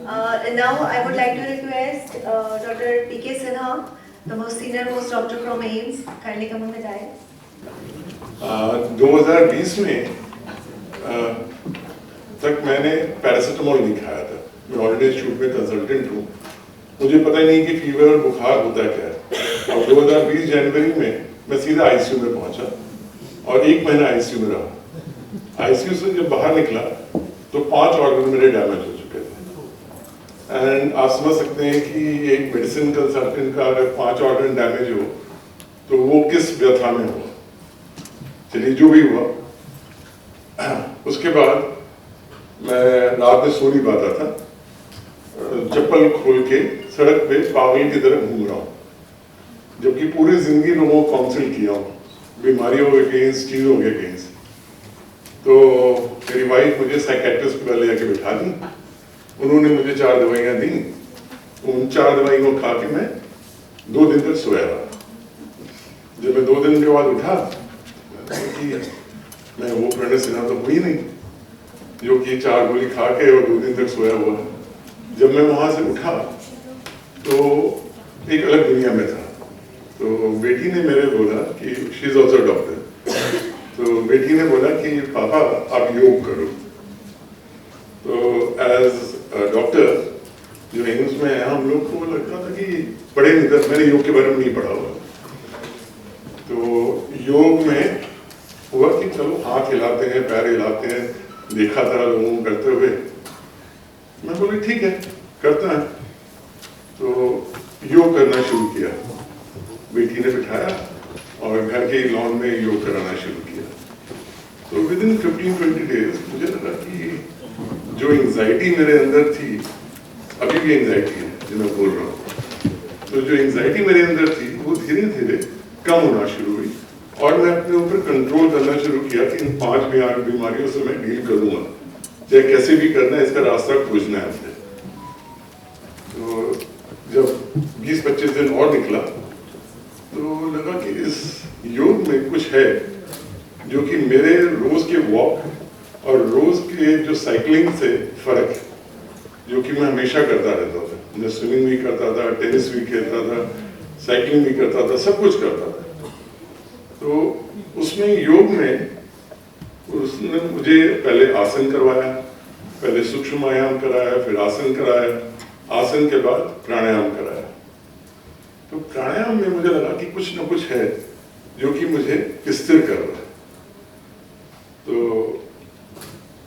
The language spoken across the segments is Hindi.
And now I would like to request Dr. P.K. Sinha, the most senior most doctor from AIIMS, kindly come on the dais. 2020 में तक मैंने पैरासिटामोल नहीं खाया था। मैं ऑलरेडी इंस्टीट्यूट में कंसल्टेंट हूँ, मुझे पता ही नहीं कि फीवर बुखार होता क्या है। और 2020 जनवरी में मैं सीधा आईसीयू में पहुंचा और 1 महीना आईसीयू में रहा। आईसीयू से जब बाहर निकला तो 5 ऑर्गन मेरे डैमेज हो चुके थे। एंड आप समझ सकते हैं कि एक मेडिसिन कंसल्टेंट का अगर 5 ऑर्गन डैमेज हो तो वो किस व्यथा में हो। चलिए जो भी हुआ, उसके बाद मैं रात में सो नहीं पाता था, चप्पल खोल के सड़क पे पागल की तरह घूम रहा हूँ, जबकि पूरी जिंदगी लोगों को काउंसिल किया हूँ बीमारियों के अगेंस्ट, चीज़ों के अगेंस्ट। तो मेरी वाइफ मुझे साइकेट्रिस्ट पे ले जाके बिठा दी, उन्होंने मुझे 4 दवाइयाँ दी। उन 4 दवाइयों को खा के मैं 2 दिन तक सोया रहा। जब मैं 2 दिन के बाद उठा कि मैं वो प्रणय सिन्हा तो हुई नहीं जो कि 4 गोली खा के और 2 दिन तक सोया हुआ। जब मैं वहां से उठा तो एक अलग दुनिया में था। तो बेटी ने मेरे बोला कि शी इज ऑल्सो डॉक्टर, तो बेटी ने बोला कि पापा आप योग करो। तो एज डॉक्टर जो एम्स में है, हम लोग को लगता था कि पढ़े नहीं था, मैंने योग के बारे में नहीं पढ़ा हुआ। तो योग में हुआ कि चलो हाथ हिलाते हैं, पैर हिलाते हैं, देखा था लोगों को करते हुए। मैं बोली ठीक है करता है। तो योग करना शुरू किया, बेटी ने बिठाया और घर के लॉन में योग कराना शुरू किया। तो विद इन 15-20 डेज मुझे लगा कि जो एंजाइटी मेरे अंदर थी, अभी भी एंजाइटी है जो मैं बोल रहा हूँ, तो जो एंजाइटी मेरे अंदर थी वो धीरे धीरे कम होना शुरू हुई और मैं अपने ऊपर कंट्रोल करना शुरू किया कि इन 5 बीमारियों से मैं डील करूंगा, चाहे कैसे भी करना है, इसका रास्ता खोजना है मुझे। तो जब 20-25 दिन और निकला तो लगा कि इस योग में कुछ है जो कि मेरे रोज के वॉक और रोज के जो साइकिलिंग से फर्क है, जो कि मैं हमेशा करता रहता था। मैं स्विमिंग भी करता था, टेनिस भी खेलता था, साइकिलिंग भी करता था, सब कुछ करता था। तो उसमें योग में उसने मुझे पहले आसन करवाया, पहले सूक्ष्म आयाम कराया, फिर आसन कराया, आसन के बाद प्राणायाम कराया। तो प्राणायाम में मुझे लगा कि कुछ ना कुछ है जो कि मुझे स्थिर कर रहा है। तो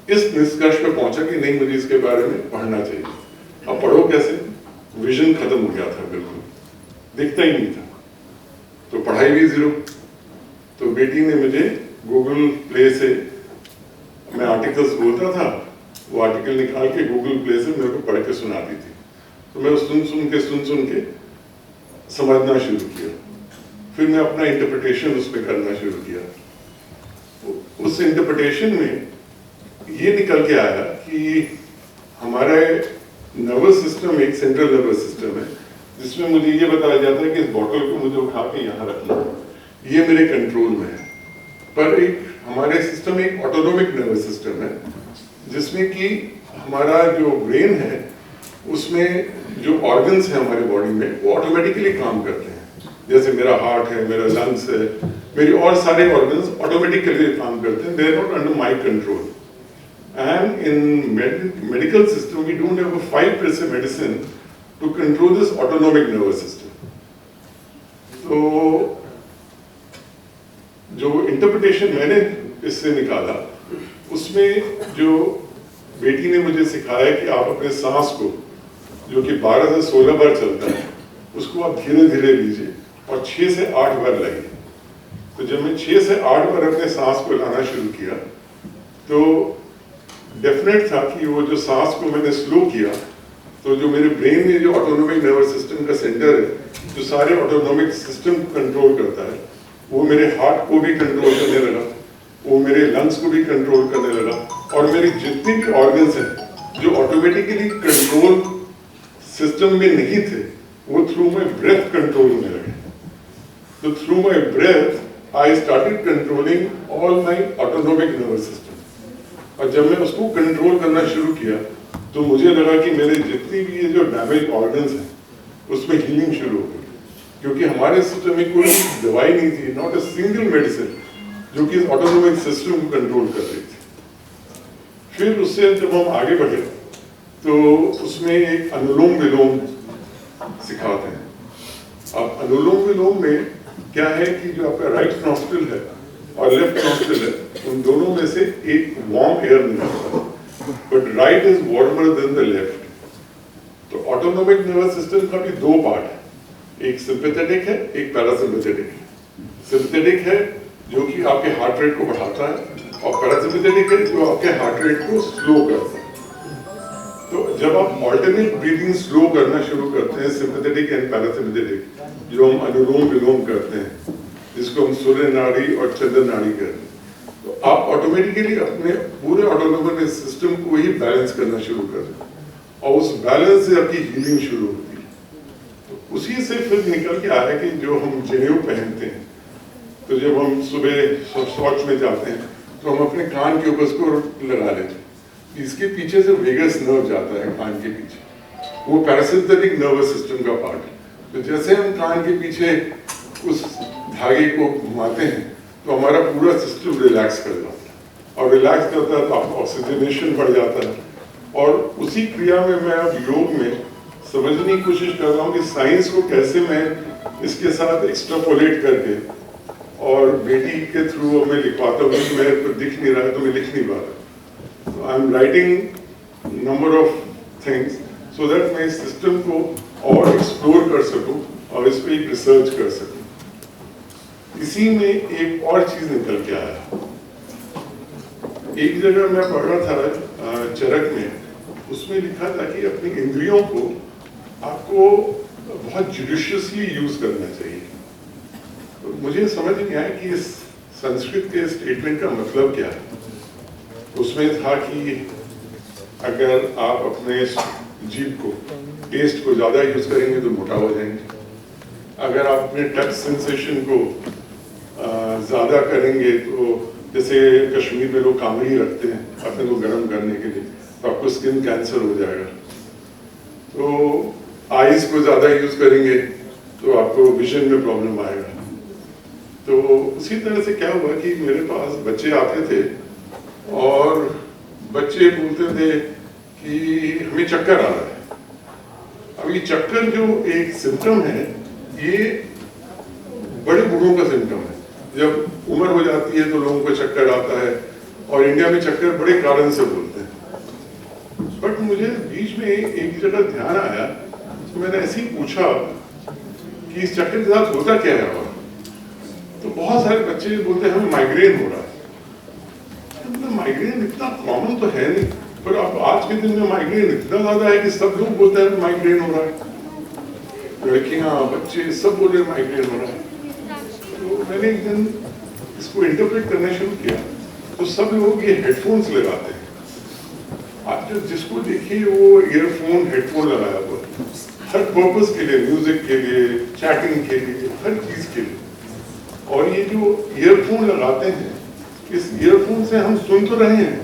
इस निष्कर्ष पे पहुंचा कि नहीं, मुझे इसके बारे में पढ़ना चाहिए। अब पढ़ो कैसे, विजन खत्म हो गया था, बिल्कुल दिखता ही नहीं था, तो पढ़ाई भी जीरो। तो बेटी ने मुझे गूगल प्ले से, मैं आर्टिकल्स बोलता था, वो आर्टिकल निकाल के गूगल प्ले से मेरे को पढ़ के सुनाती थी। तो मैं सुन के समझना शुरू किया। फिर मैं अपना इंटरप्रिटेशन उसमें करना शुरू किया। उस इंटरप्रिटेशन में ये निकल के आया कि हमारा नर्वस सिस्टम एक सेंट्रल नर्वस सिस्टम है, जिसमें मुझे ये बताया जाता है कि इस बॉटल को मुझे उठा के यहाँ रखना है, ये मेरे कंट्रोल में है। पर एक हमारे सिस्टम एक ऑटोनोमिक नर्वस सिस्टम है, जिसमें कि हमारा जो ब्रेन है उसमें जो ऑर्गन्स हैं हमारे बॉडी में वो ऑटोमेटिकली काम करते हैं। जैसे मेरा हार्ट है, मेरा लंग्स है, मेरी और सारे ऑर्गन्स ऑटोमेटिकली काम करते हैं, they are not under my control. And in medical system we don't have a 5% medicine to control this autonomic nervous system. तो जो इंटरप्रिटेशन मैंने इससे निकाला, उसमें जो बेटी ने मुझे सिखाया कि आप अपने सांस को, जो कि 12 से 16 बार चलता है, उसको आप धीरे धीरे लीजिए और 6 से 8 बार लाइए। तो जब मैं 6 से 8 बार अपने सांस को लाना शुरू किया तो डेफिनेट था कि वो जो सांस को मैंने स्लो किया, तो जो मेरे ब्रेन में जो ऑटोनोमिक नर्वस सिस्टम का सेंटर है, जो सारे ऑटोनोमिक सिस्टम को कंट्रोल करता है, वो मेरे हार्ट को भी कंट्रोल करने लगा, वो मेरे लंग्स को भी कंट्रोल करने लगा, और मेरी जितनी भी ऑर्गन्स हैं जो ऑटोमेटिकली कंट्रोल सिस्टम में नहीं थे, वो थ्रू माय ब्रेथ कंट्रोल होने लगे। तो through my breath I started controlling all my autonomic nervous system. और जब मैं उसको कंट्रोल करना शुरू किया तो मुझे लगा कि मेरे जितनी भी ये जो डैमेज ऑर्गन्स हैं उसमें हीलिंग शुरू हो गई, क्योंकि हमारे सिस्टम में कोई दवाई नहीं थी, नॉट अ सिंगल मेडिसिन जो कि ऑटोनोमिक सिस्टम को कंट्रोल कर रही थी। फिर उससे जब हम आगे बढ़े तो उसमें एक अनुलोम विलोम सिखाते हैं। अब अनुलोम विलोम में क्या है कि जो आपका राइट नॉस्ट्रिल है और लेफ्ट नॉस्ट्रिल है, उन दोनों में से एक वार्म एयर निकलता है, but right is warmer than the left. तो ऑटोनोमिक नर्वस सिस्टम का भी दो पार्ट है, एक सिंपैथेटिक है, एक पैरासिम्पैथेटिक है। सिंपैथेटिक है जो कि आपके हार्ट रेट को बढ़ाता है, और पैरासिम्पैथेटिक है जो आपके हार्ट रेट को स्लो करता है। तो जब आप ऑल्टरनेट ब्रीदिंग स्लो करना शुरू करते हैं, सिंपैथेटिक एंड पैरासिम्पैथेटिक, जो हम अनुलोम विलोम करते हैं, जिसको हम सूर्य नाड़ी और चंद्र नाड़ी करते हैं, तो आप ऑटोमेटिकली अपने पूरे ऑटोनोमिक सिस्टम को ही बैलेंस करना शुरू कर देते हैं, और उस बैलेंस से आपकी हीलिंग शुरू होती है। तो उसी से फिर निकल के आया कि जो हम जनेऊ पहनते हैं, तो जब हम सुबह शौच में जाते हैं तो हम अपने कान के ऊपर उसको लगा लेते हैं। इसके पीछे से वेगस नर्व जाता है कान के पीछे, वो पैरासिम्पैथिक नर्वस सिस्टम का पार्ट है। तो जैसे हम कान के पीछे उस धागे को घुमाते हैं तो हमारा पूरा सिस्टम रिलैक्स कर जाता है, और रिलैक्स करता है तो आपका ऑक्सीजनेशन बढ़ जाता है। और उसी क्रिया में मैं अब योग में समझने की कोशिश कर रहा हूँ कि साइंस को कैसे मैं इसके साथ एक्स्ट्रापोलेट करके, और बेटी के थ्रू मैं लिखवाता हूँ कि मेरे को दिख नहीं रहा है तो मैं लिख नहीं पा रहा। I am writing number of things so that मैं इस सिस्टम को और एक्सप्लोर कर सकूं और इस पर एक रिसर्च कर सकूं। इसी में एक और चीज निकल के आया। एक जगह मैं पढ़ रहा था चरक में, उसमें लिखा था कि अपनी इंद्रियों को आपको बहुत जुडिशियसली यूज करना चाहिए। तो मुझे समझ नहीं आया कि इस संस्कृत के स्टेटमेंट का मतलब क्या है। उसमें था कि अगर आप अपने जीभ को, टेस्ट को ज्यादा यूज करेंगे तो मोटा हो जाएंगे। अगर आप अपने टच सेंसेशन को ज्यादा करेंगे, तो जैसे कश्मीर में लोग कांगड़ी रखते हैं अपने को गर्म करने के लिए, तो आपको स्किन कैंसर हो जाएगा। तो आईज को ज्यादा यूज करेंगे तो आपको विजन में प्रॉब्लम आएगा। तो उसी तरह से क्या हुआ कि मेरे पास बच्चे आते थे और बच्चे बोलते थे कि हमें चक्कर आ रहा है। अब ये चक्कर जो एक सिम्टम है, ये बड़े बूढ़ों का सिम्टम है। जब उम्र हो जाती है तो लोगों को चक्कर आता है, और इंडिया में चक्कर बड़े कारण से बोलते हैं। बट मुझे बीच में एक जगह ध्यान आया, तो मैंने ऐसे ही पूछा कि इस चक्कर के साथ होता क्या है। और तो बहुत सारे बच्चे बोलते हैं हमें माइग्रेन हो रहा है। माइग्रेन इतना कॉमन तो है नहीं, पर अब आज के दिन में माइग्रेन इतना ज्यादा है कि सब लोग बोलते हैं माइग्रेन हो रहा है। लड़कियां, बच्चे सब बोल रहे हैं माइग्रेन हो रहा है। तो मैंने एक दिन इसको इंटरप्रेट करना शुरू किया, तो सब लोग ये हेडफोन्स लगाते हैं। आप जो जिसको देखिए वो ईयरफोन, हेडफोन लगाया हुआ, हर पर्पस के लिए, म्यूजिक के लिए, चैटिंग के लिए, हर चीज के लिए। और ये जो ईयरफोन लगाते हैं, इस ईयरफोन से हम सुन तो रहे हैं,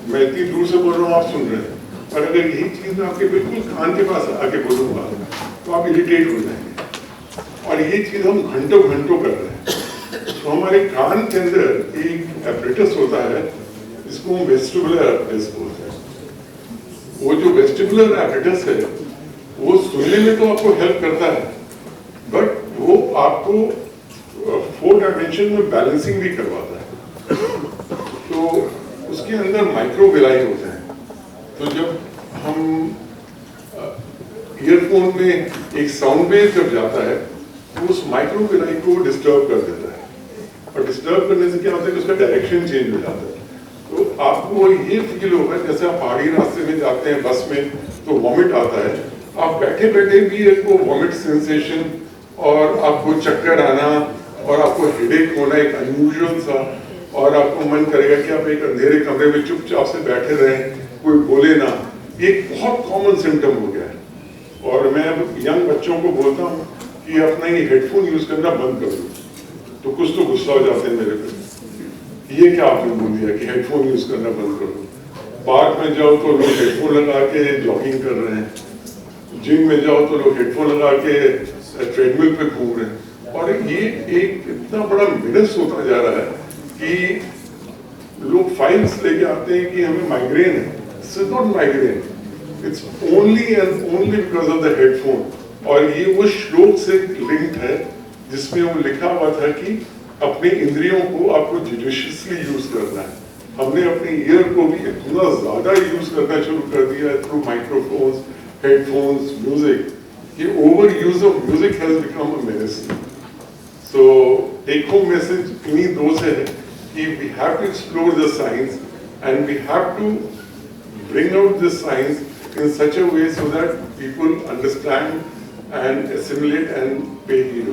मैं इतनी दूर से बोल रहा हूँ, आप सुन रहे हैं, पर अगर यही चीज मैं आपके बिल्कुल कान के पास आके बोलूंगा तो आप इरिटेट हो जाएंगे। और ये चीज हम घंटों घंटों कर रहे हैं। तो हमारे कान के अंदर एक एपरेटस होता है, जिसको हम वेस्टिबुलर एपरेटस बोलते हैं। वो जो वेस्टिबुलर एपरेटस है, वो सुनने में तो आपको हेल्प करता है, बट वो आपको 4 डायमेंशन में बैलेंसिंग भी करवाता है। तो उसके अंदर माइक्रोविलाई होते हैं। तो जब हम ईयरफोन में एक साउंड वेव जब जाता है, तो उस माइक्रोविलाई को डिस्टर्ब कर देता है, और डिस्टर्ब करने से क्या होता है कि उसका डायरेक्शन चेंज हो जाता है। तो आपको ये फील होगा जैसे आप पहाड़ी रास्ते में जाते हैं बस में, तो वॉमिट आता है, आप बैठे बैठे भी आपको वॉमिट सेंसेशन और आपको चक्कर आना और आपको हेडेक होना एक अनयूजुअल सा, और आपको मन करेगा कि आप एक अंधेरे कमरे में चुपचाप से बैठे रहें, कोई बोले ना। एक बहुत कॉमन सिम्टम हो गया है। और मैं अब यंग बच्चों को बोलता हूँ कि अपना ये हेडफोन यूज करना बंद कर दो, तो कुछ तो गुस्सा हो जाते हैं मेरे पे, ये क्या आपने बोल दिया कि हेडफोन यूज करना बंद कर दो। पार्क में जाओ तो लोग हेडफोन लगा के जॉगिंग कर रहे हैं, जिम में जाओ तो लोग हेडफोन लगा के ट्रेडमिल पे घूम रहे हैं। और ये एक इतना बड़ा मिनस होता जा रहा है कि लोग फाइल्स लेके आते हैं कि हमें माइग्रेन है। It's not migraine, it's only and only because of the headphone. और ये वो श्लोक से लिंक्ड है जिसमें वो लिखा हुआ था कि अपने इंद्रियों को आपको जुडिशियसली यूज करना है। हमने अपने ईयर को भी इतना ज्यादा यूज करना शुरू कर दिया है थ्रू माइक्रोफोन्स, हेडफोन्स, म्यूजिक। ये over use of music has become a menace. So take home message इन्हीं दो से है कि we have to explore the science and we have to bring out this science in such a way so that people understand and assimilate and pay heed.